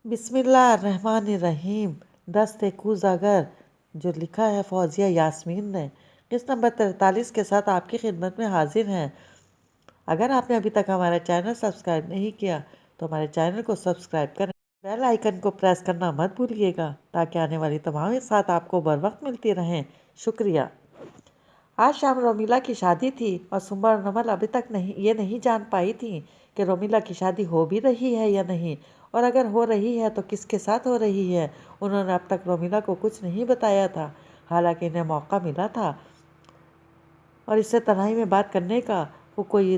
بسم اللہ الرحمن الرحیم۔ دست کوزاگر، جو لکھا ہے فوزیہ یاسمین نے، قسط نمبر 43 کے ساتھ آپ کی خدمت میں حاضر ہیں۔ اگر آپ نے ابھی تک ہمارا چینل سبسکرائب نہیں کیا تو ہمارے چینل کو سبسکرائب کریں، بیل آئیکن کو پریس کرنا مت بھولیے گا تاکہ آنے والی تمام ساتھ آپ کو بر وقت ملتی رہیں۔ شکریہ۔ آج شام رومیلا کی شادی تھی اور سنبا اور نمل ابھی تک یہ نہیں جان پائی تھیں کہ رومیلا کی شادی ہو بھی رہی ہے یا نہیں، اور اگر ہو رہی ہے تو کس کے ساتھ ہو رہی ہے۔ انہوں نے اب تک رومیلا کو کچھ نہیں بتایا تھا، حالانکہ انہیں موقع ملا تھا اور اس سے تنہائی میں بات کرنے کا۔ وہ کوئی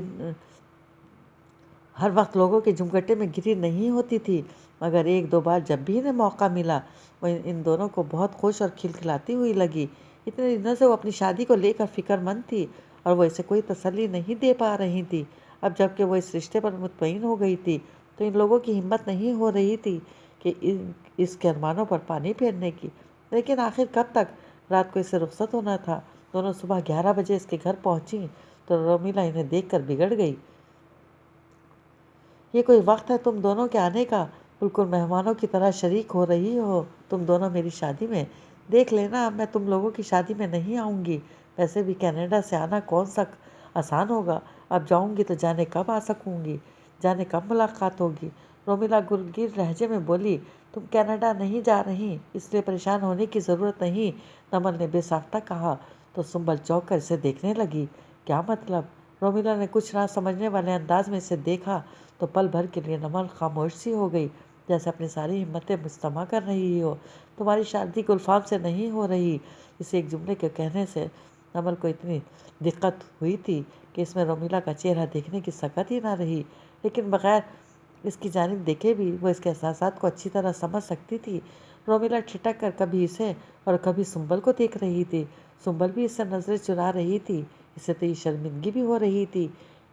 ہر وقت لوگوں کے جمگٹے میں گری نہیں ہوتی تھی، مگر ایک دو بار جب بھی انہیں موقع ملا وہ ان دونوں کو بہت خوش اور کھلکھلاتی ہوئی لگی۔ اتنے دنوں سے وہ اپنی شادی کو لے کر فکر مند تھی اور وہ اسے کوئی تسلی نہیں دے پا رہی تھی۔ اب جب کہ وہ اس رشتے پر مطمئن ہو گئی تھی تو ان لوگوں کی ہمت نہیں ہو رہی تھی کہ اس کے ارمانوں پر پانی پھیرنے کی۔ لیکن آخر کب تک؟ رات کو اسے رخصت ہونا تھا۔ دونوں صبح 11 بجے اس کے گھر پہنچیں تو رومیلا انہیں دیکھ کر بگڑ گئی۔ یہ کوئی وقت ہے تم دونوں کے آنے کا؟ بالکل مہمانوں کی طرح شریک ہو رہی ہو تم دونوں میری شادی میں۔ دیکھ لینا اب میں تم لوگوں کی شادی میں نہیں آؤں گی۔ ویسے بھی کینیڈا سے آنا کون سا آسان ہوگا؟ اب جاؤں گی تو جانے کب آ سکوں گی، جانے کب ملاقات ہوگی۔ رومیلا گلگیر لہجے میں بولی، تم کینیڈا نہیں جا رہی، اس لیے پریشان ہونے کی ضرورت نہیں، نمل نے بے ساختہ کہا تو سنبل چونک کر اسے دیکھنے لگی۔ کیا مطلب؟ رومیلا نے کچھ نہ سمجھنے والے انداز میں اسے دیکھا تو پل بھر کے لیے نمل خاموش سی ہو گئی، جیسے اپنی ساری ہمتیں مجتمع کر رہی ہو۔ تمہاری شادی گلفام سے نہیں ہو رہی۔ اس ایک جملے کے کہنے سے نمل کو اتنی دقت ہوئی تھی کہ اس میں رومیلا کا چہرہ دیکھنے کی سکت ہی نہ رہی، لیکن بغیر اس کی جانب دیکھے بھی وہ اس کے احساسات کو اچھی طرح سمجھ سکتی تھی۔ رومیلا ٹھٹک کر کبھی اسے اور کبھی سنبل کو دیکھ رہی تھی۔ سنبل بھی اس سے نظریں چرا رہی تھی۔ اسے تو یہ شرمندگی بھی ہو رہی تھی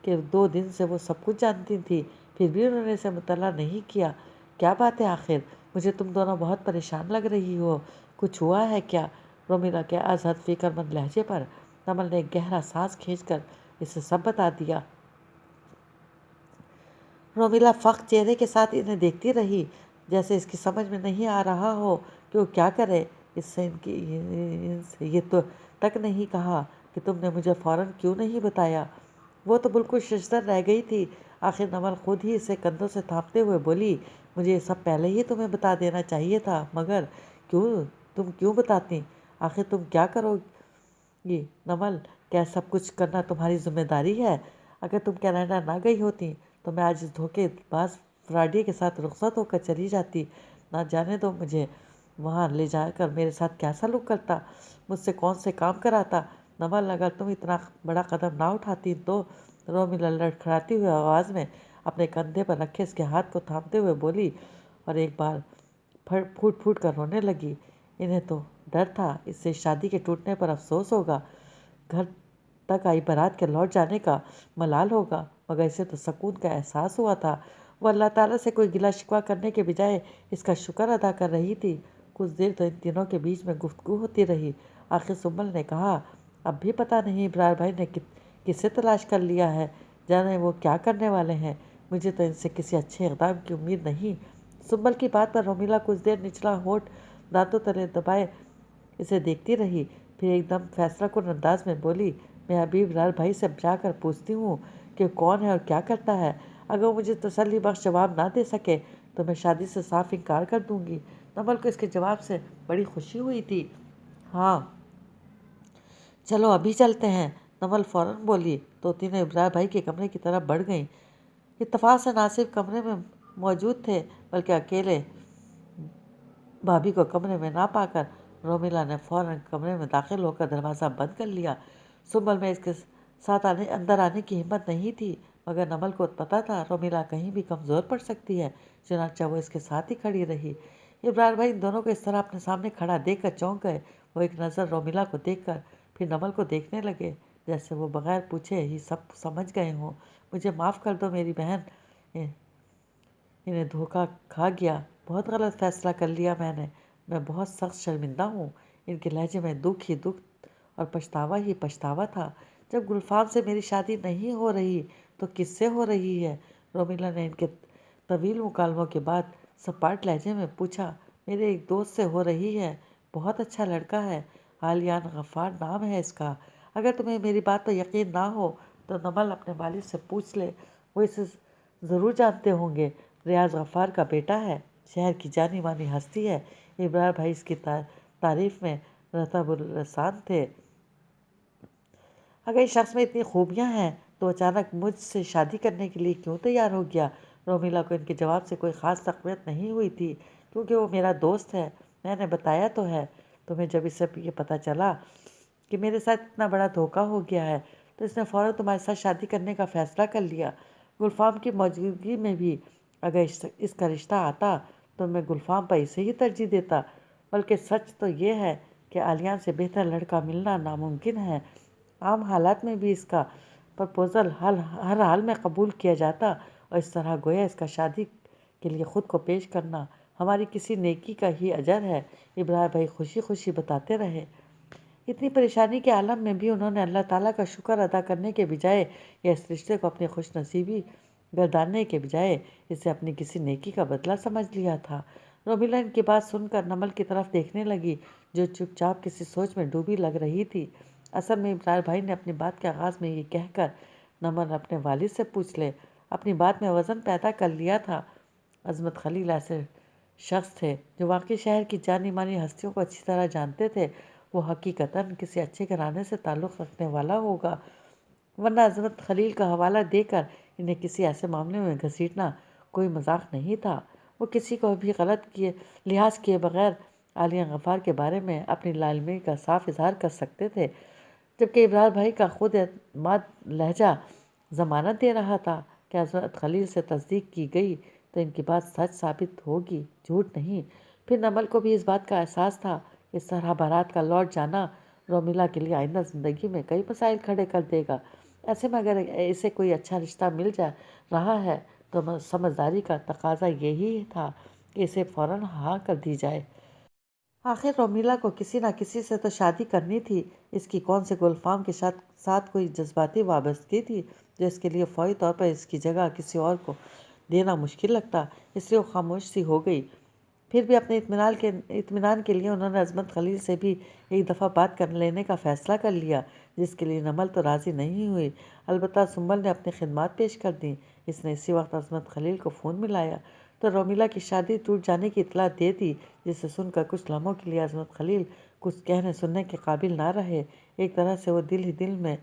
کہ 2 دن سے وہ سب کچھ جانتی تھی، پھر بھی انہوں نے اسے مطلع نہیں کیا۔ کیا بات ہے آخر؟ مجھے تم دونوں بہت پریشان لگ رہی ہو، کچھ ہوا ہے کیا؟ رومیلا کے از حد فکر مند لہجے پر نمل نے ایک گہرا سانس کھینچ کر اسے سب بتا دیا۔ رومیلا فقط چہرے کے ساتھ انہیں دیکھتی رہی، جیسے اس کی سمجھ میں نہیں آ رہا ہو کہ وہ کیا کرے۔ اس سے یہ تو تک نہیں کہا کہ تم نے مجھے فوراً کیوں نہیں بتایا۔ وہ تو بالکل ششدر رہ گئی تھی۔ آخر نمل خود ہی اسے کندھوں سے تھامتے ہوئے بولی، مجھے یہ سب پہلے ہی تمہیں بتا دینا چاہیے تھا، مگر تم کیوں بتاتی؟ آخر تم کیا کرو گی نمل؟ کیا سب کچھ کرنا تمہاری ذمہ داری ہے؟ اگر تم کینیڈا نہ گئی ہوتی تو میں آج اس دھوکے باز فراڈی کے ساتھ رخصت ہو کر چلی جاتی۔ نہ جانے دو مجھے وہاں لے جا کر میرے ساتھ کیا سلوک کرتا، مجھ سے کون سے کام کراتا۔ نمل اگر تم اتنا بڑا قدم نہ اٹھاتی تو، رومیلا لڑکھڑاتی ہوئی آواز میں اپنے کندھے پر رکھے اس کے ہاتھ کو تھامتے ہوئے بولی، اور ایک بار پھوٹ پھوٹ کر رونے لگی۔ انہیں تو ڈر تھا اس سے شادی کے ٹوٹنے پر افسوس ہوگا، گھر تک آئی بارات کے لوٹ جانے کا ملال ہوگا، مگر اسے تو سکون کا احساس ہوا تھا۔ وہ اللہ تعالیٰ سے کوئی گلہ شکوہ کرنے کے بجائے اس کا شکر ادا کر رہی تھی۔ کچھ دیر تو ان تینوں کے بیچ میں گفتگو ہوتی رہی۔ آخر سنبل نے کہا، اب بھی پتہ نہیں ابرار بھائی نے کسے تلاش کر لیا ہے، جانے وہ کیا کرنے والے ہیں، مجھے تو ان سے کسی اچھے اقدام کی امید نہیں۔ سنبل کی بات پر رومیلا کچھ دیر نچلا ہونٹ دانتوں تلے دبائے اسے دیکھتی رہی، پھر ایک دم فیصلہ کن انداز میں بولی، میں ابھی ابرار بھائی سے جا کر پوچھتی ہوں کہ کون ہے اور کیا کرتا ہے۔ اگر وہ مجھے تسلی بخش جواب نہ دے سکے تو میں شادی سے صاف انکار کر دوں گی۔ نمل کو اس کے جواب سے بڑی خوشی ہوئی تھی۔ ہاں چلو ابھی چلتے ہیں، نمل فوراً بولی تو تینوں ابرار بھائی کے کمرے کی طرف بڑھ گئیں۔ اتفاق سے نہ صرف کمرے میں موجود تھے بلکہ اکیلے بھابھی کو کمرے میں نہ پا کر رومیلا نے فوراً کمرے میں داخل ہو کر دروازہ بند کر لیا۔ سنبل میں اس کے ساتھ اندر آنے کی ہمت نہیں تھی، مگر نمل کو پتہ تھا رومیلا کہیں بھی کمزور پڑ سکتی ہے، چنانچہ وہ اس کے ساتھ ہی کھڑی رہی۔ ابرار بھائی ان دونوں کو اس طرح اپنے سامنے کھڑا دیکھ کر چونک گئے۔ وہ ایک نظر رومیلا کو دیکھ کر پھر نمل کو دیکھنے لگے، جیسے وہ بغیر پوچھے ہی سب سمجھ گئے ہوں۔ مجھے معاف کر دو میری بہن، انہیں دھوکہ کھا گیا، بہت غلط فیصلہ کر لیا میں بہت سخت شرمندہ ہوں۔ ان کے لہجے میں دکھ ہی دکھ اور پچھتاوا ہی پچھتاوا تھا۔ جب گلفام سے میری شادی نہیں ہو رہی تو کس سے ہو رہی ہے؟ رومیلا نے ان کے طویل مکالموں کے بعد سپاٹ لہجے میں پوچھا، میرے ایک دوست سے ہو رہی ہے، بہت اچھا لڑکا ہے، عالیان غفار نام ہے اس کا۔ اگر تمہیں میری بات پر یقین نہ ہو تو نمل اپنے والد سے پوچھ لے، وہ اسے ضرور جانتے ہوں گے۔ ریاض غفار کا بیٹا ہے، شہر کی جانی مانی ہستی ہے۔ ابرار بھائی اس کی تعریف میں رطب الرسان تھے۔ اگر اس شخص میں اتنی خوبیاں ہیں تو اچانک مجھ سے شادی کرنے کے لیے کیوں تیار ہو گیا؟ رومیلا کو ان کے جواب سے کوئی خاص تقویت نہیں ہوئی تھی، کیونکہ وہ میرا دوست ہے، میں نے بتایا تو ہے۔ تمہیں جب اس سے یہ پتہ چلا کہ میرے ساتھ اتنا بڑا دھوکہ ہو گیا ہے تو اس نے فوراً تمہارے ساتھ شادی کرنے کا فیصلہ کر لیا۔ گلفام کی موجودگی میں بھی اگر اس کا رشتہ آتا تو میں گلفام پر اسے ہی ترجیح دیتا، بلکہ سچ تو یہ ہے کہ عالیان سے بہتر لڑکا ملنا ناممکن ہے۔ عام حالات میں بھی اس کا پرپوزل ہر حال میں قبول کیا جاتا، اور اس طرح گویا اس کا شادی کے لیے خود کو پیش کرنا ہماری کسی نیکی کا ہی اجر ہے۔ ابرار بھائی خوشی خوشی بتاتے رہے۔ اتنی پریشانی کے عالم میں بھی انہوں نے اللہ تعالیٰ کا شکر ادا کرنے کے بجائے یا اس رشتے کو اپنی خوش نصیبی گرداننے کے بجائے اسے اپنی کسی نیکی کا بدلہ سمجھ لیا تھا۔ رومیلا ان کی بات سن کر نمل کی طرف دیکھنے لگی، جو چپ چاپ کسی سوچ میں ڈوبی لگ رہی تھی۔ اصل میں ابرار بھائی نے اپنی بات کے آغاز میں یہ کہہ کر نمل اپنے والد سے پوچھ لے اپنی بات میں وزن پیدا کر لیا تھا۔ عظمت خلیل ایسے شخص تھے جو واقعی شہر کی جانی مانی ہستیوں کو اچھی طرح جانتے تھے۔ وہ حقیقتاً کسی اچھے گھرانے سے تعلق رکھنے والا ہوگا، ورنہ عظمت خلیل کا حوالہ دے کر انہیں کسی ایسے معاملے میں گھسیٹنا کوئی مذاق نہیں تھا۔ وہ کسی کو بھی غلط لحاظ کیے بغیر عالیان غفار کے بارے میں اپنی لا علمی کا صاف اظہار کر سکتے تھے، جبکہ ابرار بھائی کا خود اعتماد لہجہ ضمانت دے رہا تھا کہ عظمت خلیل سے تصدیق کی گئی تو ان کی بات سچ ثابت ہوگی، جھوٹ نہیں۔ پھر نمل کو بھی اس بات کا احساس تھا کہ اس طرح بارات کا لوٹ جانا رومیلا کے لیے آئندہ زندگی میں کئی مسائل کھڑے کر دے گا۔ ایسے میں اگر اسے کوئی اچھا رشتہ مل جا رہا ہے تو سمجھداری کا تقاضا یہی تھا کہ اسے فوراً ہاں کر دی جائے۔ آخر رومیلا کو کسی نہ کسی سے تو شادی کرنی تھی۔ اس کی کون سے گلفام کے ساتھ کوئی جذباتی وابستگی تھی جو اس کے لیے فوری طور پر اس کی جگہ کسی اور کو دینا مشکل لگتا، اس لیے وہ خاموش سی ہو گئی۔ پھر بھی اپنے اطمینان کے لیے انہوں نے عظمت خلیل سے بھی ایک دفعہ بات کر لینے کا فیصلہ کر لیا، جس کے لیے نمل تو راضی نہیں ہوئی، البتہ سنبل نے اپنی خدمات پیش کر دیں۔ اس نے اسی وقت عظمت خلیل کو فون ملایا تو رومیلا کی شادی ٹوٹ جانے کی اطلاع دے دی، جسے سن کر کچھ لمحوں کے لیے عظمت خلیل کچھ کہنے سننے کے قابل نہ رہے۔ ایک طرح سے وہ دل ہی دل میں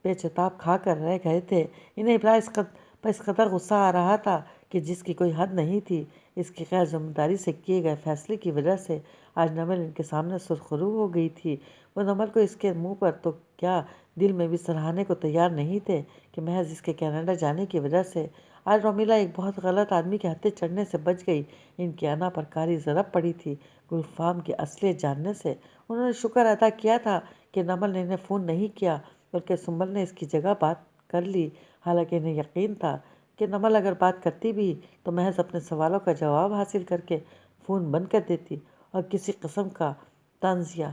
پیچتاب کھا کر رہ گئے تھے۔ انہیں ابرار پر اس قدر غصہ آ رہا تھا کہ جس کی کوئی حد نہیں تھی۔ اس کی غیر ذمہ داری سے کیے گئے فیصلے کی وجہ سے آج نمل ان کے سامنے سرخرو ہو گئی تھی۔ وہ نمل کو اس کے منہ پر تو کیا دل میں بھی سراہنے کو تیار نہیں تھے کہ محض اس کے کینیڈا جانے کی وجہ سے آج رومیلا ایک بہت غلط آدمی کے ہتھے چڑھنے سے بچ گئی۔ ان کی انا پر کاری ضرب پڑی تھی گلفام کی اصلیت جاننے سے۔ انہوں نے شکر ادا کیا تھا کہ نمل نے انہیں فون نہیں کیا، بلکہ سنبل نے اس کی جگہ بات کر لی، حالانکہ انہیں یقین تھا کہ نمل اگر بات کرتی بھی تو محض اپنے سوالوں کا جواب حاصل کر کے فون بند کر دیتی اور کسی قسم کا طنز یا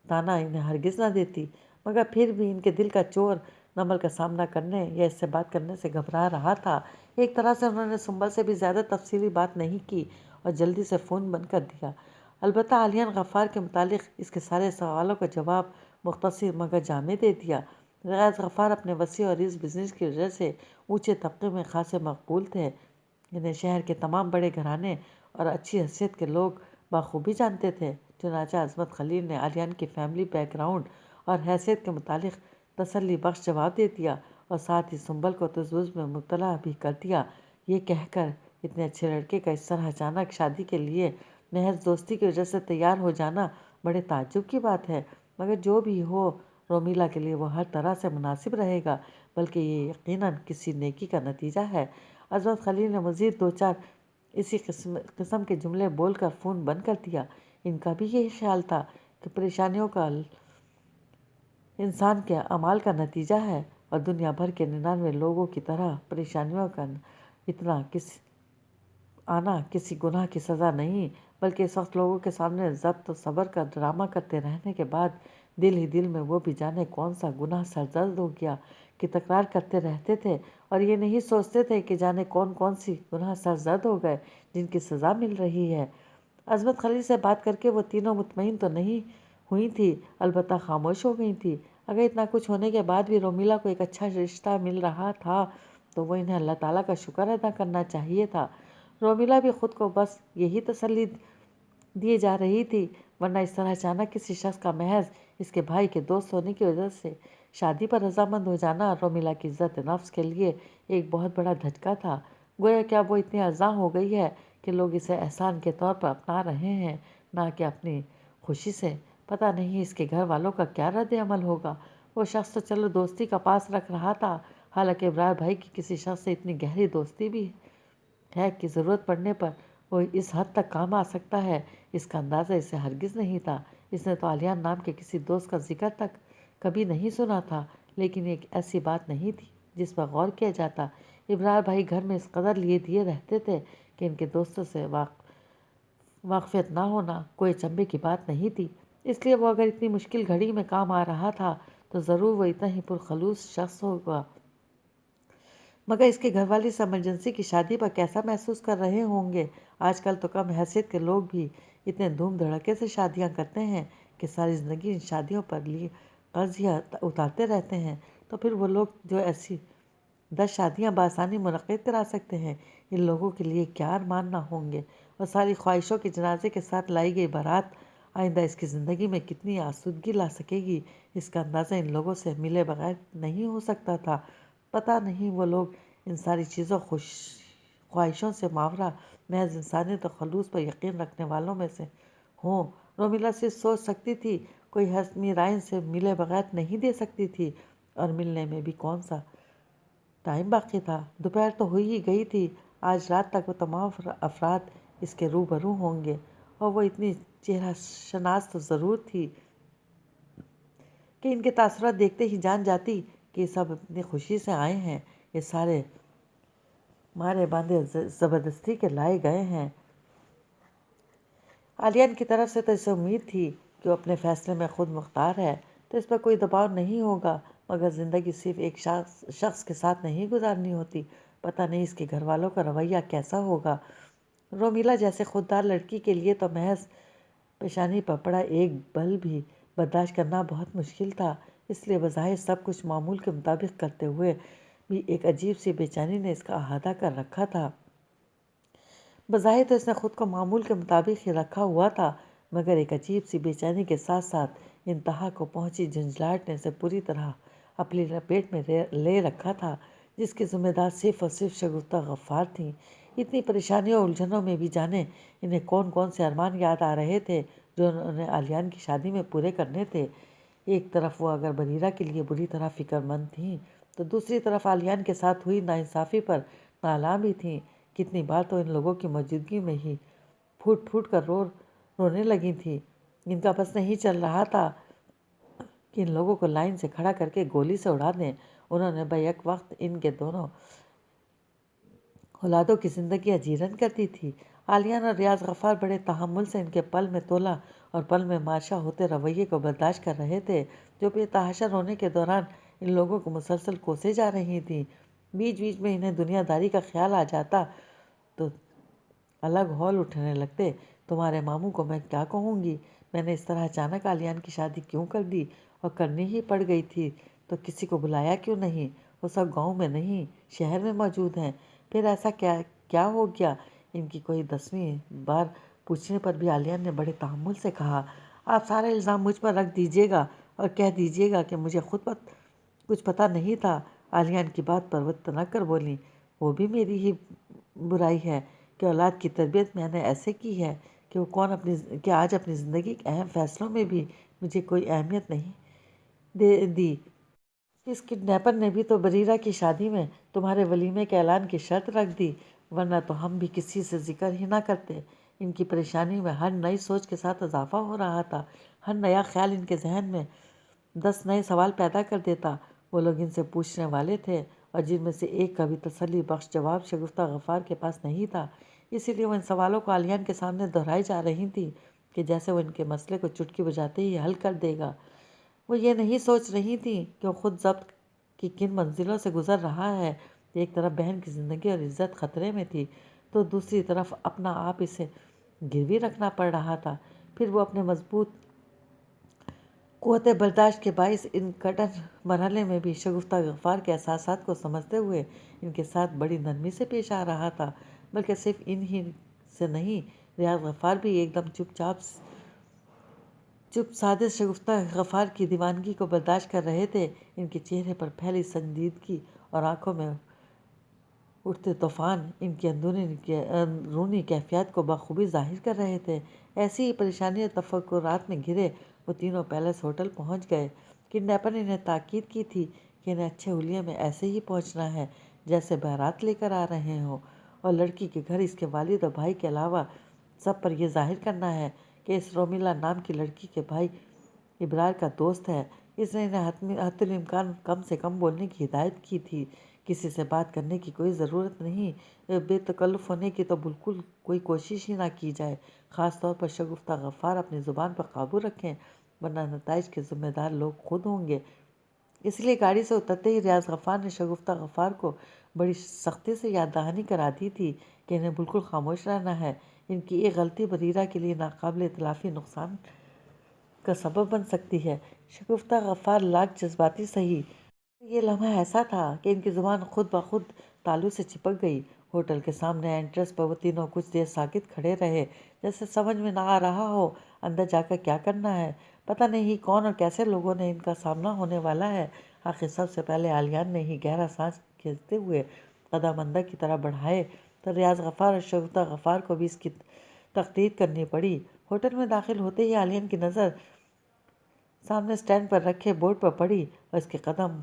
تانا انہیں ہرگز نہ دیتی۔ مگر پھر بھی ان کے دل کا چور نمل کا سامنا کرنے یا اس سے بات کرنے سے گھبرا رہا تھا۔ ایک طرح سے انہوں نے سنبل سے بھی زیادہ تفصیلی بات نہیں کی اور جلدی سے فون بند کر دیا۔ البتہ عالیان غفار کے متعلق اس کے سارے سوالوں کا جواب مختصر مگر جامع دے دیا۔ ریاض غفار اپنے وسیع اور اس بزنس کی وجہ سے اونچے طبقے میں خاصے مقبول تھے۔ انہیں شہر کے تمام بڑے گھرانے اور اچھی حیثیت کے لوگ بخوبی جانتے تھے۔ چنانچہ عظمت خلیل نے عالیان کی فیملی بیک گراؤنڈ اور حیثیت کے متعلق تسلی بخش جواب دے دیا اور ساتھ ہی سنبل کو تجویز میں مبتلا بھی کر دیا، یہ کہہ کر اتنے اچھے لڑکے کا اس طرح اچانک شادی کے لیے محض دوستی کی وجہ سے تیار ہو جانا بڑے تعجب کی بات ہے۔ مگر جو بھی ہو، رومیلا کے لیے وہ ہر طرح سے مناسب رہے گا، بلکہ یہ یقیناً کسی نیکی کا نتیجہ ہے۔ عظمت خلیل نے مزید دو چار اسی قسم کے جملے بول کر فون بند کر دیا۔ ان کا بھی یہی خیال تھا کہ پریشانیوں کا انسان کے اعمال کا نتیجہ ہے، اور دنیا بھر کے 99 لوگوں کی طرح پریشانیوں کا آنا کسی گناہ کی سزا نہیں، بلکہ اس وقت لوگوں کے سامنے ضبط و صبر کا ڈرامہ کرتے رہنے کے بعد دل ہی دل میں وہ بھی جانے کون سا گناہ سرزد ہو گیا کہ تکرار کرتے رہتے تھے، اور یہ نہیں سوچتے تھے کہ جانے کون کون سی گناہ سرزد ہو گئے جن کی سزا مل رہی ہے۔ عظمت خلیل سے بات کر کے وہ تینوں مطمئن تو نہیں ہوئی تھی، البتہ خاموش ہو گئی تھی۔ اگر اتنا کچھ ہونے کے بعد بھی رومیلا کو ایک اچھا رشتہ مل رہا تھا تو وہ انہیں اللہ تعالیٰ کا شکر ادا کرنا چاہیے تھا۔ رومیلا بھی خود کو بس یہی تسلی دیے جا رہی تھی، ورنہ اس طرح اچانک کسی شخص کا محض اس کے بھائی کے دوست ہونے کی وجہ سے شادی پر رضامند ہو جانا رومیلا کی عزت نفس کے لیے ایک بہت بڑا دھچکا تھا۔ گویا کہ اب وہ اتنی ارزاں ہو گئی ہے کہ لوگ اسے احسان کے طور پر اپنا رہے ہیں، نہ کہ اپنی خوشی سے۔ پتہ نہیں اس کے گھر والوں کا کیا رد عمل ہوگا۔ وہ شخص تو چلو دوستی کا پاس رکھ رہا تھا، حالانکہ ابرار بھائی کی کسی شخص سے اتنی گہری دوستی بھی ہے کہ ضرورت پڑنے پر وہ اس حد تک کام آ سکتا ہے، اس کا اندازہ اسے ہرگز نہیں تھا۔ اس نے تو علیان نام کے کسی دوست کا ذکر تک کبھی نہیں سنا تھا، لیکن ایک ایسی بات نہیں تھی جس پر غور کیا جاتا۔ ابرار بھائی گھر میں اس قدر لیے دیے رہتے تھے کہ ان کے دوستوں سے واقفیت نہ ہونا کوئی چنبے کی بات نہیں تھی، اس لیے وہ اگر اتنی مشکل گھڑی میں کام آ رہا تھا تو ضرور وہ اتنا ہی پرخلوص شخص ہوگا۔ مگر اس کے گھر والے اس ایمرجنسی کی شادی پر کیسا محسوس کر رہے ہوں گے؟ آج کل تو کم حیثیت کے لوگ بھی اتنے دھوم دھڑکے سے شادیاں کرتے ہیں کہ ساری زندگی ان شادیوں پر لیے قرض ہی اتارتے رہتے ہیں۔ تو پھر وہ لوگ جو ایسی 10 شادیاں بآسانی منعقد کرا سکتے ہیں، ان لوگوں کے لیے کیا ارمان نہ ہوں گے، اور ساری خواہشوں کے جنازے کے ساتھ لائی گئی بارات آئندہ اس کی زندگی میں کتنی آسودگی لا سکے گی، اس کا اندازہ ان لوگوں سے ملے بغیر نہیں ہو سکتا تھا۔ پتہ نہیں وہ لوگ ان ساری چیزوں خواہشوں سے ماورا محض انسانیت اور خلوص پر یقین رکھنے والوں میں سے ہوں۔ رومیلا صرف سوچ سکتی تھی، کوئی حتمی رائے ان سے ملے بغیر نہیں دے سکتی تھی، اور ملنے میں بھی کون سا ٹائم باقی تھا۔ دوپہر تو ہو ہی گئی تھی۔ آج رات تک وہ تمام افراد اس کے روبرو ہوں گے، اور وہ اتنی چہرہ شناس تو ضرور تھی کہ ان کے تاثرات دیکھتے ہی جان جاتی کہ یہ سب اپنی خوشی سے آئے ہیں، یہ سارے مارے باندھے زبردستی کے لائے گئے ہیں۔ علیان کی طرف سے تو اسے امید تھی کہ وہ اپنے فیصلے میں خود مختار ہے، تو اس پر کوئی دباؤ نہیں ہوگا، مگر زندگی صرف ایک شخص کے ساتھ نہیں گزارنی ہوتی۔ پتہ نہیں اس کے گھر والوں کا رویہ کیسا ہوگا۔ رومیلا جیسے خوددار لڑکی کے لیے تو محض پیشانی پر پڑا ایک بل بھی برداشت کرنا بہت مشکل تھا، اس لیے بظاہر سب کچھ معمول کے مطابق کرتے ہوئے بھی ایک عجیب سی بے چینی نے اس کا احاطہ کر رکھا تھا۔ بظاہر تو اس نے خود کو معمول کے مطابق ہی رکھا ہوا تھا، مگر ایک عجیب سی بے چینی کے ساتھ ساتھ انتہا کو پہنچی جھنجھلاہٹ نے اسے پوری طرح اپنی لپیٹ میں لے رکھا تھا، جس کی ذمہ دار صرف اور صرف شگفتہ غفار تھیں۔ اتنی پریشانیوں اور الجھنوں میں بھی جانے انہیں کون کون سے ارمان یاد آ رہے تھے جو انہیں علیان کی شادی میں پورے کرنے تھے۔ ایک طرف وہ اگر بریرہ کے لیے بری طرح فکر مند تھیں تو دوسری طرف علیان کے ساتھ ہوئی ناانصافی پر نالاں بھی تھیں۔ کتنی بار تو ان لوگوں کی موجودگی میں ہی پھوٹ پھوٹ کر رونے لگی تھیں۔ ان کا بس نہیں چل رہا تھا کہ ان لوگوں کو لائن سے کھڑا کر کے گولی سے اڑا دیں۔ انہوں نے بیک وقت ان کے دونوں اولادوں کی زندگیاں جیرن کر دی تھی۔ علیان اور ریاض غفار بڑے تحمل سے ان کے پل میں تولا اور پل میں ماشا ہوتے رویے کو برداشت کر رہے تھے، جو بے تحاشا رونے کے دوران ان لوگوں کو مسلسل کوسے جا رہی تھیں۔ بیچ بیچ میں انہیں دنیا داری کا خیال آ جاتا تو الگ ہول اٹھنے لگتے۔ تمہارے ماموں کو میں کیا کہوں گی؟ میں نے اس طرح اچانک علیان کی شادی کیوں کر دی؟ اور کرنی ہی پڑ گئی تھی تو کسی کو بلایا کیوں نہیں؟ وہ سب گاؤں میں نہیں، شہر میں موجود ہیں۔ پھر ایسا کیا ہو گیا؟ ان کی کوئی 10ویں بار پوچھنے پر بھی علیان نے بڑے تحمل سے کہا، آپ سارا الزام مجھ پر رکھ دیجیے گا اور کہہ دیجیے گا کہ مجھے خود کچھ پتہ نہیں تھا۔ علیان کی بات پر وہ تنک کر بولی، وہ بھی میری ہی برائی ہے کہ اولاد کی تربیت میں نے ایسے کی ہے کہ آج اپنی زندگی کے اہم فیصلوں میں بھی مجھے کوئی اہمیت نہیں دے دی۔ اس کڈنیپر نے بھی تو بریرہ کی شادی میں تمہارے ولیمے کے اعلان کی شرط رکھ دی، ورنہ تو ہم بھی کسی سے ذکر ہی نہ کرتے۔ ان کی پریشانی میں ہر نئی سوچ کے ساتھ اضافہ ہو رہا تھا، ہر نیا خیال ان کے ذہن میں 10 نئے سوال پیدا کر دیتا۔ وہ لوگ ان سے پوچھنے والے تھے، اور جن میں سے ایک کا بھی تسلی بخش جواب شگفتہ غفار کے پاس نہیں تھا، اسی لیے وہ ان سوالوں کو علیان کے سامنے دہرائی جا رہی تھیں کہ جیسے وہ ان کے مسئلے کو چٹکی بجاتے ہی حل کر دے گا۔ وہ یہ نہیں سوچ رہی تھیں کہ وہ خود ضبط کی کن منزلوں سے گزر رہا ہے۔ ایک طرف بہن کی زندگی اور عزت خطرے میں تھی تو دوسری طرف اپنا آپ اسے گروی رکھنا پڑ رہا تھا۔ پھر وہ اپنے مضبوط قوت برداشت کے باعث ان کٹر مرحلے میں بھی شگفتہ غفار کے احساسات کو سمجھتے ہوئے ان کے ساتھ بڑی نرمی سے پیش آ رہا تھا، بلکہ صرف ان ہی سے نہیں، ریاض غفار بھی ایک دم چپ سادے شگفتہ غفار کی دیوانگی کو برداشت کر رہے تھے۔ ان کے چہرے پر پھیلی سنجیدگی اور آنکھوں میں اٹھتے طوفان ان کی اندرونی کیفیات کو بخوبی ظاہر کر رہے تھے۔ ایسی ہی پریشانی اور تفکرات میں گھرے وہ تینوں پیلس ہوٹل پہنچ گئے۔ کڈنیپر نے انہیں تاکید کی تھی کہ انہیں اچھے حلیے میں ایسے ہی پہنچنا ہے جیسے بارات لے کر آ رہے ہوں، اور لڑکی کے گھر اس کے والد اور بھائی کے علاوہ سب پر یہ ظاہر کرنا ہے کہ اس رومیلا نام کی لڑکی کے بھائی ابرار کا دوست ہے۔ اس نے انہیں حتی الامکان کم سے کم بولنے کی ہدایت کی تھی۔ کسی سے بات کرنے کی کوئی ضرورت نہیں، بے تکلف ہونے کی تو بالکل کوئی کوشش ہی نہ کی جائے، خاص طور پر شگفتہ غفار اپنی زبان پر قابو رکھیں، ورنہ نتائج کے ذمہ دار لوگ خود ہوں گے۔ اس لیے گاڑی سے اترتے ہی ریاض غفار نے شگفتہ غفار کو بڑی سختی سے یاد دہانی کرا دی تھی کہ انہیں بالکل خاموش رہنا ہے۔ ان کی ایک غلطی بریرہ کے لیے ناقابل تلافی نقصان کا سبب بن سکتی ہے۔ شگفتہ غفار لاکھ جذباتی سہی، یہ لمحہ ایسا تھا کہ ان کی زبان خود بخود تالو سے چپک گئی۔ ہوٹل کے سامنے انٹرنس پر وہ تینوں کچھ دیر ساکت کھڑے رہے، جیسے سمجھ میں نہ آ رہا ہو اندر جا کر کیا کرنا ہے۔ پتہ نہیں کون اور کیسے لوگوں نے ان کا سامنا ہونے والا ہے۔ آخر سب سے پہلے عالیان نے ہی گہرا سانس کھینچتے ہوئے قدم اندر کی طرف بڑھائے تو ریاض غفار اور شگفتہ غفار کو بھی اس کی تقلید کرنی پڑی۔ ہوٹل میں داخل ہوتے ہی عالیان کی نظر سامنے اسٹینڈ پر رکھے بورڈ پر پڑی اور اس کے قدم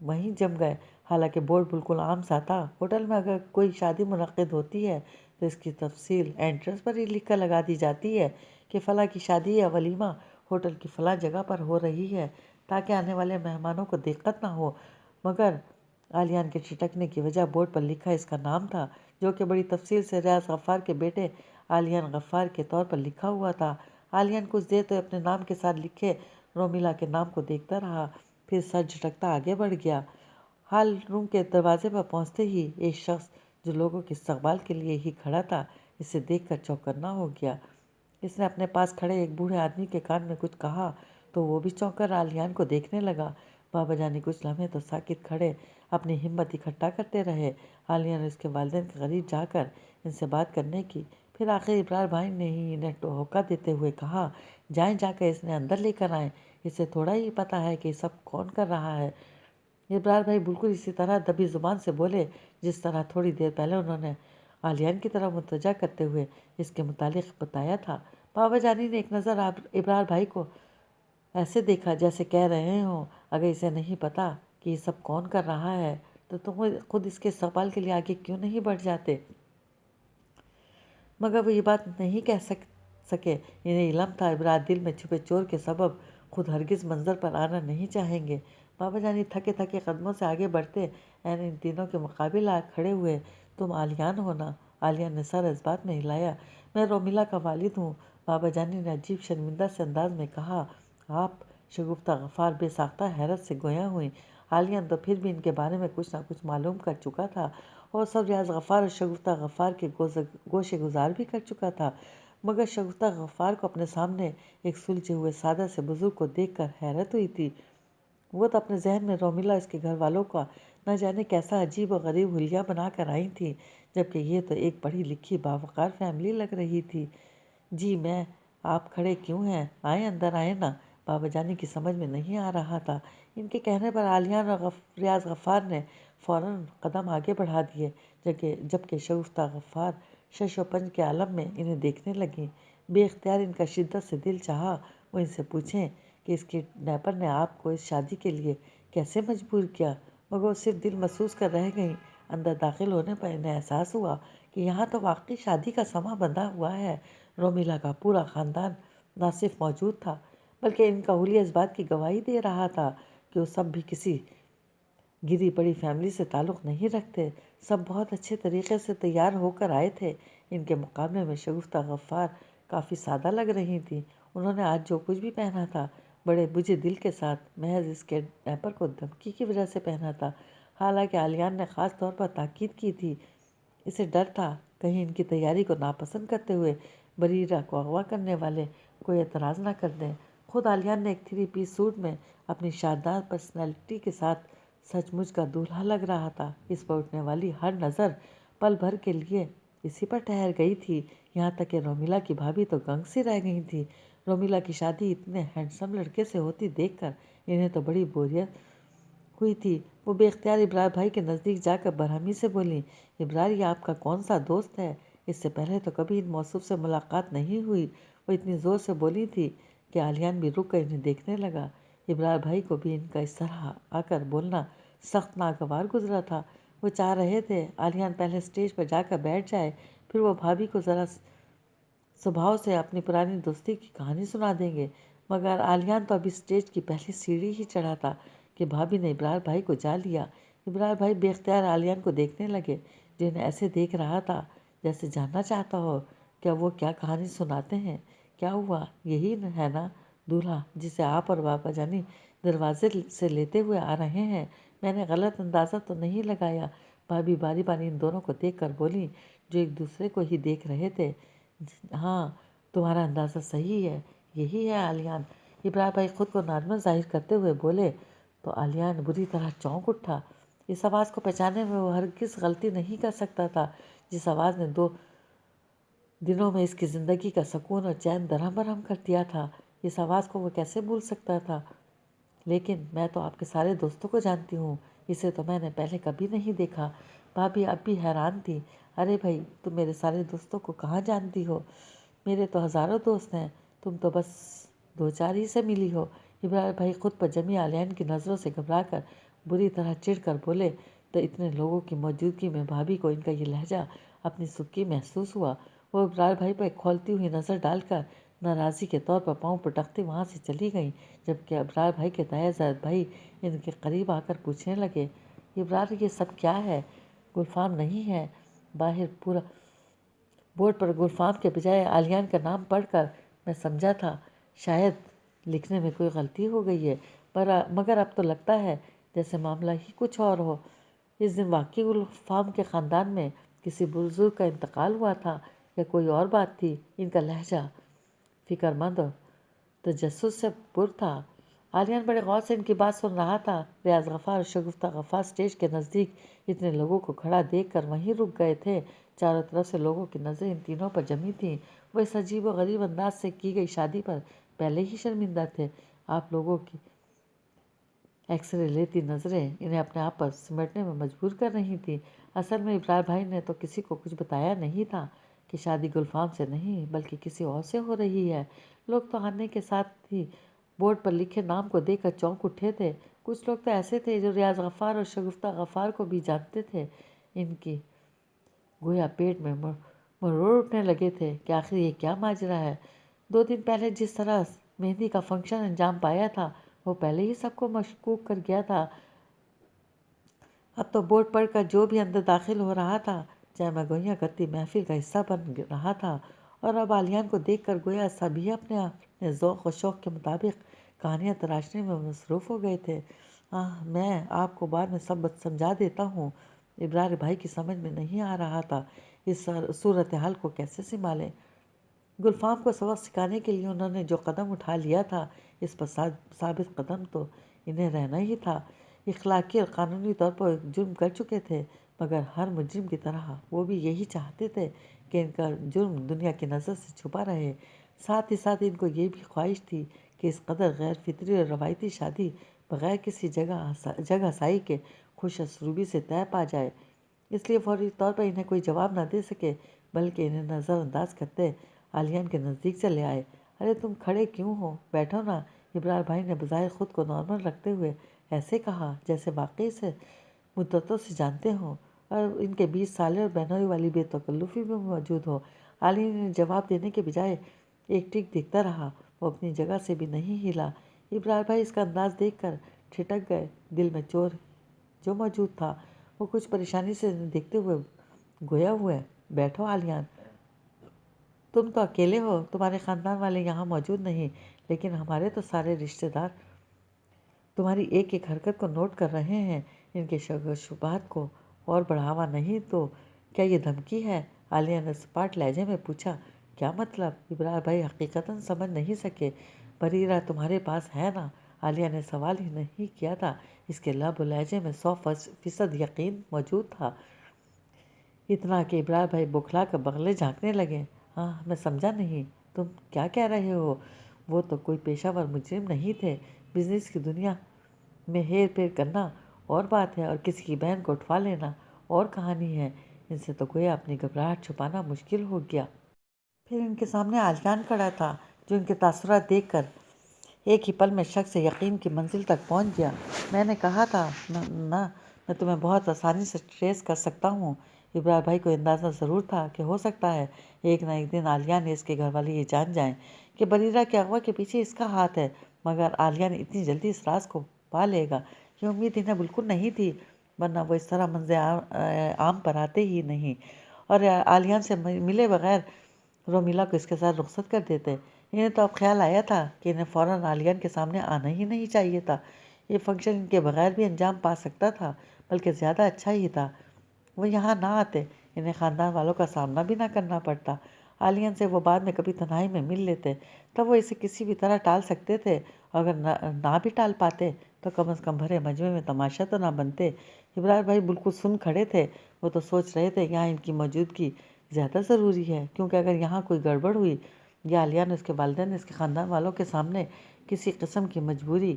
وہیں جم گئے۔ حالانکہ بورڈ بالکل عام سا تھا۔ ہوٹل میں اگر کوئی شادی منعقد ہوتی ہے تو اس کی تفصیل انٹرنس پر ہی لکھ کر لگا دی جاتی ہے کہ فلاں کی شادی یا ولیمہ ہوٹل کی فلاں جگہ پر ہو رہی ہے، تاکہ آنے والے مہمانوں کو دقت نہ ہو۔ مگر عالیان کے ٹھٹکنے کی وجہ بورڈ پر لکھا اس کا نام تھا، جو کہ بڑی تفصیل سے ریاض غفار کے بیٹے عالیان غفار کے طور پر لکھا ہوا تھا۔ عالیان کچھ دیر تو اپنے نام کے ساتھ لکھے رومیلا کے نام کو دیکھتا رہا، پھر سر جھٹکتا آگے بڑھ گیا۔ ہال روم کے دروازے پر پہنچتے ہی ایک شخص جو لوگوں کے استقبال کے لیے ہی کھڑا تھا، اسے دیکھ کر چوکننا ہو گیا۔ اس نے اپنے پاس کھڑے ایک بوڑھے آدمی کے کان میں کچھ کہا تو وہ بھی چونک کر عالیان کو دیکھنے لگا۔ بابا جانی کچھ لمحے تو ساکت کھڑے اپنی ہمت اکٹھا کرتے رہے۔ عالیہ نے اس کے والدین کے قریب جا کر ان سے بات کرنے کی، پھر آخر ابرار بھائی نے ہی انہیں ہوکا دیتے ہوئے کہا، جائیں جا کر اسے اندر لے کر آئیں، اسے تھوڑا ہی پتہ ہے کہ یہ سب کون کر رہا ہے۔ ابرار بھائی بالکل اسی طرح دبی زبان سے بولے جس طرح تھوڑی دیر پہلے انہوں نے عالیان کی طرف متوجہ کرتے ہوئے اس کے متعلق بتایا تھا۔ بابا جانی نے ایک نظر ابرار بھائی کو ایسے دیکھا جیسے کہہ رہے ہوں، اگر اسے نہیں پتہ کہ یہ سب کون کر رہا ہے تو تم خود اس کے استقبال کے لیے آگے کیوں نہیں بڑھ جاتے؟ مگر وہ یہ بات نہیں کہہ سکے۔ انہیں علم تھا ابرار دل میں چھپے چور کے سبب خود ہرگز منظر پر آنا نہیں چاہیں گے۔ بابا جانی تھکے تھکے قدموں سے آگے بڑھتے ان تینوں کے مقابل آ کھڑے ہوئے۔ تم عالیان ہو نا؟ عالیان نے سر اس بات میں ہلایا۔ میں رومیلا کا والد ہوں، بابا جانی نے عجیب شرمندہ سے انداز میں کہا۔ آپ؟ شگفتہ غفار بے ساختہ حیرت سے گویا ہوئیں۔ عالیان تو پھر بھی ان کے بارے میں کچھ نہ کچھ معلوم کر چکا تھا اور سب ریاض غفار اور شگفتہ غفار کے گوشے گزار بھی کر چکا تھا، مگر شگفتہ غفار کو اپنے سامنے ایک سلجھے ہوئے سادہ سے بزرگ کو دیکھ کر حیرت ہوئی تھی۔ وہ تو اپنے ذہن میں رومیلا اس کے گھر والوں کا نہ جانے کیسا عجیب و غریب حلیہ بنا کر آئی تھی، جبکہ یہ تو ایک پڑھی لکھی باوقار فیملی لگ رہی تھی۔ جی میں، آپ کھڑے کیوں ہیں؟ آئیں اندر آئیں نا۔ بابا جانی کی سمجھ میں نہیں آ رہا تھا۔ ان کے کہنے پر عالیان اور ریاض غفار نے فوراً قدم آگے بڑھا دیے، جبکہ شگفتہ غفار شش و پنج کے عالم میں انہیں دیکھنے لگیں۔ بے اختیار ان کا شدت سے دل چاہا وہ ان سے پوچھیں کہ اس کڈنیپر نے آپ کو اس شادی کے لیے کیسے مجبور کیا، مگر وہ صرف دل محسوس کر رہ گئیں۔ اندر داخل ہونے پر انہیں احساس ہوا کہ یہاں تو واقعی شادی کا سماں بندھا ہوا ہے۔ رومیلا کا پورا خاندان نہ صرف موجود تھا بلکہ ان کا حلیہ اس بات کی گواہی دے رہا تھا کہ وہ سب بھی کسی گری پڑی فیملی سے تعلق نہیں رکھتے، سب بہت اچھے طریقے سے تیار ہو کر آئے تھے۔ ان کے مقابلے میں شگفتہ غفار کافی سادہ لگ رہی تھیں۔ انہوں نے آج جو کچھ بھی پہنا تھا بڑے بجھے دل کے ساتھ محض اس کیڈنیپر کو دھمکی کی وجہ سے پہنا تھا، حالانکہ عالیان نے خاص طور پر تاکید کی تھی۔ اسے ڈر تھا کہیں ان کی تیاری کو ناپسند کرتے ہوئے بریرہ کو اغوا کرنے والے کوئی اعتراض نہ کر دیں۔ خود عالیان نے ایک 3 پیس سوٹ میں اپنی شاندار پرسنالٹی کے ساتھ سچ مچ کا دولہا لگ رہا تھا۔ اس پر اٹھنے والی ہر نظر پل بھر کے لیے اسی پر ٹھہر گئی تھی، یہاں تک کہ رومیلا کی بھابھی تو گنگ سی رہ گئی تھی۔ رومیلا کی شادی اتنے ہینڈسم لڑکے سے ہوتی دیکھ کر انہیں تو بڑی بوریت ہوئی تھی۔ وہ بے اختیار ابرار بھائی کے نزدیک جا کر برہمی سے بولیں، ابرار یہ آپ کا کون سا دوست ہے؟ اس سے پہلے تو کبھی ان موصوف سے ملاقات نہیں ہوئی۔ وہ اتنی زور سے بولی تھی کہ عالیان بھی رک کر انہیں دیکھنے لگا۔ ابرار بھائی کو بھی ان کا اس طرح آ کر بولنا سخت ناگوار گزرا تھا۔ وہ چاہ رہے تھے عالیان پہلے اسٹیج پر جا کر بیٹھ جائے، پھر وہ بھابھی کو ذرا سبھاؤ سے اپنی پرانی دوستی کی کہانی سنا دیں گے، مگر عالیان تو ابھی اسٹیج کی پہلی سیڑھی ہی چڑھا تھا کہ بھابھی نے ابرار بھائی کو جا لیا۔ ابرار بھائی بے اختیار عالیان کو دیکھنے لگے، جو انہیں ایسے دیکھ رہا تھا جیسے جاننا چاہتا ہو کیا وہ کیا کہانی سناتے ہیں۔ کیا ہوا؟ یہی ہے نا دولہا جسے آپ اور بابا جانی دروازے سے لیتے ہوئے آ رہے ہیں؟ میں نے غلط اندازہ تو نہیں لگایا؟ بھابھی باری باری ان دونوں کو دیکھ کر بولی، جو ایک دوسرے کو ہی دیکھ رہے تھے۔ ہاں، تمہارا اندازہ صحیح ہے، یہی ہے عالیان۔ ابرار بھائی خود کو نارمل ظاہر کرتے ہوئے بولے تو عالیان بری طرح چونک اٹھا۔ اس آواز کو پہچاننے میں وہ ہرگز غلطی نہیں کر سکتا تھا، جس آواز نے 2 دنوں میں اس کی زندگی کا سکون اور چین درہم برہم کر دیا تھا۔ اس آواز کو وہ کیسے بھول سکتا تھا؟ لیکن میں تو آپ کے سارے دوستوں کو جانتی ہوں، اسے تو میں نے پہلے کبھی نہیں دیکھا۔ بھابھی اب بھی حیران تھی۔ ارے بھائی، تم میرے سارے دوستوں کو کہاں جانتی ہو؟ میرے تو ہزاروں دوست ہیں، تم تو بس 2-4 ہی سے ملی ہو۔ ابرار بھائی خود پر جمی عالیان کی نظروں سے گھبرا کر بری طرح چڑھ کر بولے تو اتنے لوگوں کی موجودگی میں بھابھی کو ان کا یہ لہجہ اپنی سکی محسوس ہوا۔ وہ ابرار بھائی پر ایک کھولتی ہوئی نظر ڈال کر ناراضی کے طور پر پاؤں پٹکتے وہاں سے چلی گئیں، جبکہ ابرار بھائی کے دایا زاد بھائی ان کے قریب آ کر پوچھنے لگے، ابرار یہ سب کیا ہے؟ گلفام نہیں ہے؟ باہر پورا بورڈ پر گلفام کے بجائے عالیان کا نام پڑھ کر میں سمجھا تھا شاید لکھنے میں کوئی غلطی ہو گئی ہے، مگر اب تو لگتا ہے جیسے معاملہ ہی کچھ اور ہو۔ اس دن واقعی گلفام کے خاندان میں کسی بزرگ کا انتقال ہوا تھا یا کوئی اور بات تھی؟ ان کا لہجہ فکر مند اور تجسس سے پر تھا۔ عالیان بڑے غور سے ان کی بات سن رہا تھا۔ ریاض غفار اور شگفتہ غفار اسٹیج کے نزدیک اتنے لوگوں کو کھڑا دیکھ کر وہیں رک گئے تھے۔ چاروں طرف سے لوگوں کی نظریں ان تینوں پر جمی تھیں۔ وہ اس عجیب و غریب انداز سے کی گئی شادی پر پہلے ہی شرمندہ تھے۔ آپ لوگوں کی ایکس رے لیتی نظریں انہیں اپنے آپ پر سمٹنے میں مجبور کر رہی تھیں۔ اصل میں ابرار بھائی نے تو کسی کو کچھ بتایا نہیں تھا کہ شادی گلفام سے نہیں بلکہ کسی اور سے ہو رہی ہے۔ لوگ تو آنے کے ساتھ ہی بورڈ پر لکھے نام کو دیکھ کر چونک اٹھے تھے۔ کچھ لوگ تو ایسے تھے جو ریاض غفار اور شگفتہ غفار کو بھی جانتے تھے۔ ان کی گویا پیٹ میں مروڑ اٹھنے لگے تھے کہ آخر یہ کیا ماجرا ہے۔ 2 دن پہلے جس طرح مہندی کا فنکشن انجام پایا تھا وہ پہلے ہی سب کو مشکوک کر گیا تھا۔ اب تو بورڈ پڑھ کر جو بھی اندر داخل ہو رہا تھا چہمہ گوئیاں کرتی محفل کا حصہ بن رہا تھا، اور اب عالیان کو دیکھ کر گویا سبھی اپنے ذوق و شوق کے مطابق کہانیاں تراشنے میں مصروف ہو گئے تھے۔ میں آپ کو بعد میں سب سمجھا دیتا ہوں۔ ابرار بھائی کی سمجھ میں نہیں آ رہا تھا اس صورتحال کو کیسے سنبھالیں۔ گلفام کو سبق سکھانے کے لیے انہوں نے جو قدم اٹھا لیا تھا اس پر ثابت قدم تو انہیں رہنا ہی تھا۔ اخلاقی اور قانونی طور پر ایک جرم کر چکے تھے، مگر ہر مجرم کی طرح وہ بھی یہی چاہتے تھے کہ ان کا جرم دنیا کی نظر سے چھپا رہے۔ ساتھ ہی ساتھ ان کو یہ بھی خواہش تھی کہ اس قدر غیر فطری اور روایتی شادی بغیر کسی جگ ہسائی کے خوش اسلوبی سے طے پا جائے۔ اس لیے فوری طور پر انہیں کوئی جواب نہ دے سکے بلکہ انہیں نظر انداز کرتے عالیان کے نزدیک چلے آئے۔ ارے تم کھڑے کیوں ہو؟ بیٹھو نا، ابرار بھائی نے بظاہر خود کو نارمل رکھتے ہوئے ایسے کہا جیسے واقعی سے مدتوں سے جانتے ہوں اور ان کے 20 سالے اور بہنوئی والی بے تکلفی بھی موجود ہو۔ عالیان نے جواب دینے کے بجائے ایک ٹک دیکھتا رہا۔ وہ اپنی جگہ سے بھی نہیں ہلا۔ ابرار بھائی اس کا انداز دیکھ کر ٹھٹک گئے۔ دل میں چور جو موجود تھا وہ کچھ پریشانی سے انہیں دیکھتے ہوئے گویا ہوئے، بیٹھو عالیان، تم تو اکیلے ہو، تمہارے خاندان والے یہاں موجود نہیں، لیکن ہمارے تو سارے رشتہ دار تمہاری ایک ایک حرکت کو نوٹ کر رہے ہیں۔ ان کے شک و شبہات کو اور بڑھاوا نہیں تو کیا یہ دھمکی ہے؟ عالیہ نے سپاٹ لہجے میں پوچھا۔ کیا مطلب؟ ابرار بھائی حقیقتاً سمجھ نہیں سکے۔ بریرہ تمہارے پاس ہے نا؟ عالیہ نے سوال ہی نہیں کیا تھا، اس کے لب و لہجے میں 100% یقین موجود تھا، اتنا کہ ابرار بھائی بوکھلا کر بغلے جھانکنے لگے۔ ہاں، میں سمجھا نہیں، تم کیا کہہ رہے ہو؟ وہ تو کوئی پیشہ ور مجرم نہیں تھے، بزنس کی دنیا میں ہیر پھیر کرنا اور بات ہے، اور کسی کی بہن کو اٹھوا لینا اور کہانی ہے۔ ان سے تو گویا اپنی گھبراہٹ چھپانا مشکل ہو گیا۔ پھر ان کے سامنے عالیان کھڑا تھا، جو ان کے تاثرات دیکھ کر ایک ہی پل میں شک سے یقین کی منزل تک پہنچ گیا۔ میں نے کہا تھا نا، میں تمہیں بہت آسانی سے ٹریس کر سکتا ہوں۔ ابرار بھائی کو اندازہ ضرور تھا کہ ہو سکتا ہے ایک نہ ایک دن عالیان اس کے گھر والے یہ جان جائیں کہ بریرہ کے اغوا کے پیچھے اس کا ہاتھ ہے، مگر عالیان اتنی جلدی اس راز کو پا لے گا، یہ امید انہیں بالکل نہیں تھی، ورنہ وہ اس طرح منظر عام پر آتے ہی نہیں اور عالیان سے ملے بغیر رومیلا کو اس کے ساتھ رخصت کر دیتے۔ انہیں تو اب خیال آیا تھا کہ انہیں فوراً عالیان کے سامنے آنا ہی نہیں چاہیے تھا۔ یہ فنکشن ان کے بغیر بھی انجام پا سکتا تھا، بلکہ زیادہ اچھا ہی تھا۔ وہ یہاں نہ آتے، انہیں خاندان والوں کا سامنا بھی نہ کرنا پڑتا۔ عالیان سے وہ بعد میں کبھی تنہائی میں مل لیتے، تب وہ اسے کسی بھی طرح ٹال سکتے تھے، اگر نہ بھی ٹال پاتے تو کم از کم بھرے مجمع میں تماشا تو نہ بنتے۔ ابرار بھائی بالکل سن کھڑے تھے، وہ تو سوچ رہے تھے یہاں ان کی موجودگی زیادہ ضروری ہے، کیونکہ اگر یہاں کوئی گڑبڑ ہوئی یا عالیان اور اس کے والدین اس کے خاندان والوں کے سامنے کسی قسم کی مجبوری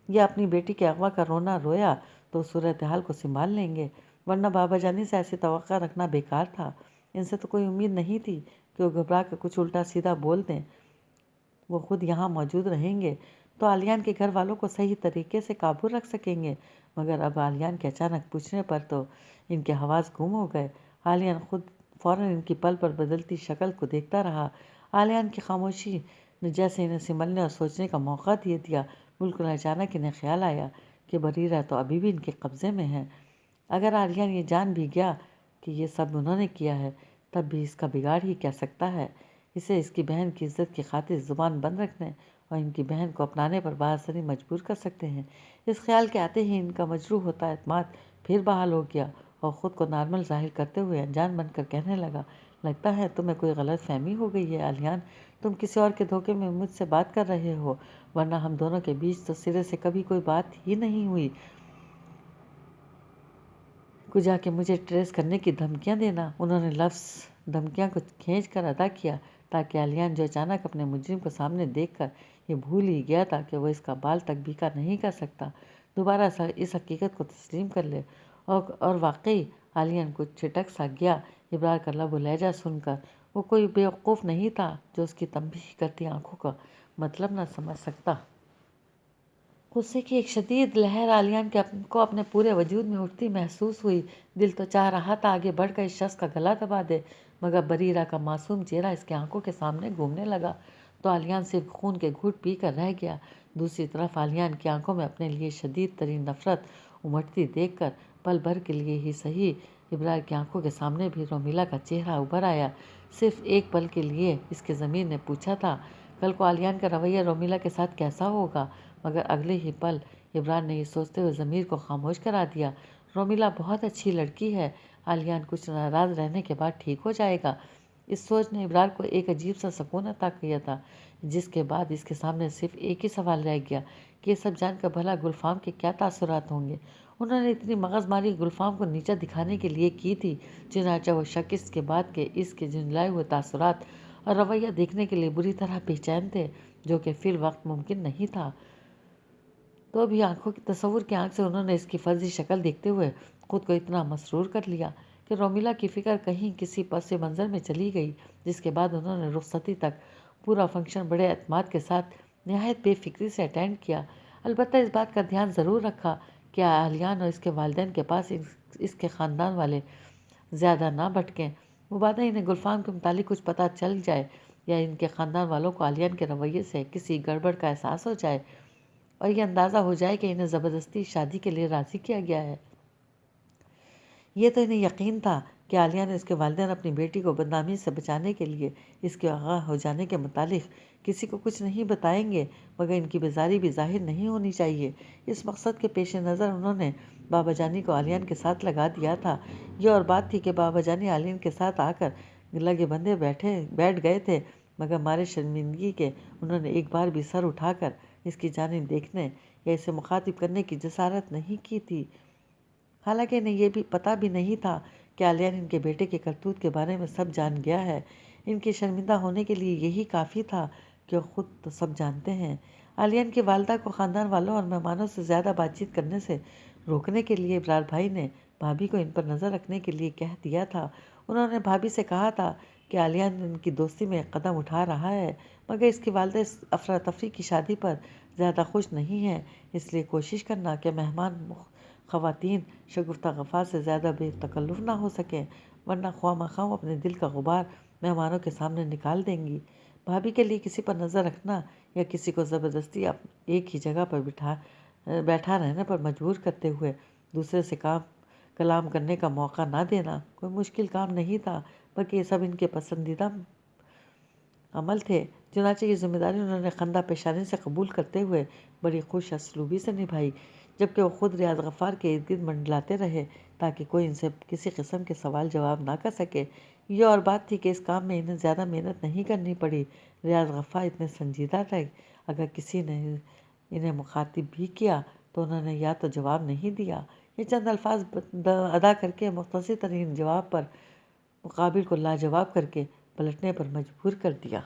یا اپنی بیٹی کے اغوا کا رونا رویا تو صورتحال کو سنبھال لیں گے، ورنہ بابا جانی سے ایسی توقع رکھنا بیکار تھا۔ ان سے تو کوئی امید نہیں تھی کہ وہ گھبرا کر کچھ الٹا سیدھا بول دیں۔ وہ خود یہاں موجود رہیں گے تو عالیان کے گھر والوں کو صحیح طریقے سے قابو رکھ سکیں گے، مگر اب عالیان کے اچانک پوچھنے پر تو ان کے حواس گم ہو گئے۔ عالیان خود فوراً ان کی پل پر بدلتی شکل کو دیکھتا رہا۔ عالیان کی خاموشی نے جیسے انہیں سنبھلنے اور سوچنے کا موقع دے دیا۔ بالکل اچانک انہیں خیال آیا کہ بریرہ تو ابھی بھی ان کے قبضے میں ہے۔ اگر عالیان یہ جان بھی گیا کہ یہ سب انہوں نے کیا ہے، تب بھی اس کا بگاڑ ہی کیا سکتا ہے؟ اسے اس کی بہن کی عزت کی خاطر زبان بند رکھنے اور ان کی بہن کو اپنانے پر بآسانی مجبور کر سکتے ہیں۔ اس خیال کے آتے ہی ان کا مجروح ہوتا اعتماد پھر بحال ہو گیا اور خود کو نارمل ظاہر کرتے ہوئے انجان بن کر کہنے لگا، لگتا ہے تمہیں کوئی غلط فہمی ہو گئی ہے عالیان، تم کسی اور کے دھوکے میں مجھ سے بات کر رہے ہو، ورنہ ہم دونوں کے بیچ تو سرے سے کبھی کوئی بات ہی نہیں ہوئی۔ کو جا کے مجھے ٹریس کرنے کی دھمکیاں دینا۔ انہوں نے لفظ دھمکیاں کو کھینچ کر ادا کیا تاکہ عالیان، جو اچانک اپنے مجرم کو سامنے دیکھ کر یہ بھول ہی گیا تھا کہ وہ اس کا بال تک بیکا نہیں کر سکتا، دوبارہ اس حقیقت کو تسلیم کر لے۔ اور واقعی عالیان کچھ چھٹک سا گیا ابرار کا لب و لہجہ سن کر۔ وہ کوئی بیوقوف نہیں تھا جو اس کی تنبیہ کرتی آنکھوں کا مطلب نہ سمجھ سکتا۔ غصے کی ایک شدید لہر عالیان کو اپنے پورے وجود میں اٹھتی محسوس ہوئی۔ دل تو چاہ رہا تھا آگے بڑھ کر اس شخص کا گلا دبا دے، مگر بریرہ کا معصوم چہرہ اس کی آنکھوں کے سامنے گھومنے لگا تو عالیان صرف خون کے گھونٹ پی کر رہ گیا۔ دوسری طرف عالیان کی آنکھوں میں اپنے لیے شدید ترین نفرت امٹتی دیکھ کر پل بھر کے لیے ہی صحیح، ابرار کی آنکھوں کے سامنے بھی رومیلا کا چہرہ ابھر آیا۔ صرف ایک پل کے لیے اس کے ضمیر نے پوچھا تھا کل کو عالیان کا رویہ رومیلا کے ساتھ کیسا ہوگا، مگر اگلے ہی پل ابرار نے یہ سوچتے ہوئے ضمیر کو خاموش کرا دیا، رومیلا بہت اچھی لڑکی ہے، عالیان کچھ ناراض رہنے کے بعد ٹھیک ہو جائے گا۔ اس سوچ نے ابرار کو ایک عجیب سا سکون عطا کیا تھا، جس کے بعد اس کے سامنے صرف ایک ہی سوال رہ گیا کہ یہ سب جان کر بھلا گلفام کے کیا تاثرات ہوں گے۔ انہوں نے اتنی مغز ماری گلفام کو نیچا دکھانے کے لیے کی تھی، چنانچہ وہ شک اس کے بعد کہ اس کے جھنجھلائے ہوئے تاثرات اور رویہ دیکھنے کے لیے بری طرح بے چین تھے، جو کہ فی الوقت ممکن نہیں تھا۔ تو بھی آنکھوں کی تصور کی آنکھ سے انہوں نے اس کی فرضی شکل دیکھتے ہوئے خود کو اتنا مسرور کر لیا کہ رومیلا کی فکر کہیں کسی پس منظر میں چلی گئی، جس کے بعد انہوں نے رخصتی تک پورا فنکشن بڑے اعتماد کے ساتھ نہایت بے فکری سے اٹینڈ کیا۔ البتہ اس بات کا دھیان ضرور رکھا کہ عالیان اور اس کے والدین کے پاس اس کے خاندان والے زیادہ نہ بھٹکیں، مبادا انہیں گلفام کے متعلق کچھ پتہ چل جائے یا ان کے خاندان والوں کو عالیان کے رویے سے کسی گڑبڑ کا احساس ہو جائے اور یہ اندازہ ہو جائے کہ انہیں زبردستی شادی کے لیے راضی کیا گیا ہے۔ یہ تو انہیں یقین تھا کہ عالیہ نے اس کے والدین اپنی بیٹی کو بدنامی سے بچانے کے لیے اس کے آغاہ ہو جانے کے متعلق کسی کو کچھ نہیں بتائیں گے، مگر ان کی بیزاری بھی ظاہر نہیں ہونی چاہیے۔ اس مقصد کے پیش نظر انہوں نے بابا جانی کو عالیہ کے ساتھ لگا دیا تھا۔ یہ اور بات تھی کہ بابا جانی عالیہ کے ساتھ آ کر لگے بندے بیٹھ گئے تھے، مگر مارے شرمندگی کے انہوں نے ایک بار بھی سر اٹھا کر اس کی جانب دیکھنے یا اسے مخاطب کرنے کی جسارت نہیں کی تھی۔ حالانکہ انہیں یہ بھی پتہ بھی نہیں تھا کہ عالیہ ان کے بیٹے کے کرتوت کے بارے میں سب جان گیا ہے۔ ان کے شرمندہ ہونے کے لیے یہی کافی تھا کہ وہ خود تو سب جانتے ہیں۔ عالیہ کی والدہ کو خاندان والوں اور مہمانوں سے زیادہ بات چیت کرنے سے روکنے کے لیے ابرار بھائی نے بھابھی کو ان پر نظر رکھنے کے لیے کہہ دیا تھا۔ انہوں نے بھابھی سے کہا تھا کہ عالیہ ان کی دوستی میں قدم اٹھا رہا ہے، مگر اس کی والدہ اس افراتفری کی شادی پر زیادہ خوش نہیں ہے، اس لیے کوشش کرنا کہ مہمان خواتین شگفتہ غفار سے زیادہ بے تکلف نہ ہو سکیں، ورنہ خواہ مخواہ اپنے دل کا غبار مہمانوں کے سامنے نکال دیں گی۔ بھابھی کے لیے کسی پر نظر رکھنا یا کسی کو زبردستی ایک ہی جگہ پر بیٹھا رہنے پر مجبور کرتے ہوئے دوسرے سے کلام کرنے کا موقع نہ دینا کوئی مشکل کام نہیں تھا، بلکہ یہ سب ان کے پسندیدہ عمل تھے۔ چنانچہ یہ ذمہ داری انہوں نے خندہ پیشانی سے قبول کرتے ہوئے بڑی خوش اسلوبی سے نبھائی، جبکہ وہ خود ریاض غفار کے ارد گرد منڈلاتے رہے تاکہ کوئی ان سے کسی قسم کے سوال جواب نہ کر سکے۔ یہ اور بات تھی کہ اس کام میں انہیں زیادہ محنت نہیں کرنی پڑی۔ ریاض غفار اتنے سنجیدہ تھے، اگر کسی نے انہیں مخاطب بھی کیا تو انہوں نے یا تو جواب نہیں دیا یا چند الفاظ ادا کر کے مختصر ترین جواب پر مقابل کو لاجواب کر کے پلٹنے پر مجبور کر دیا۔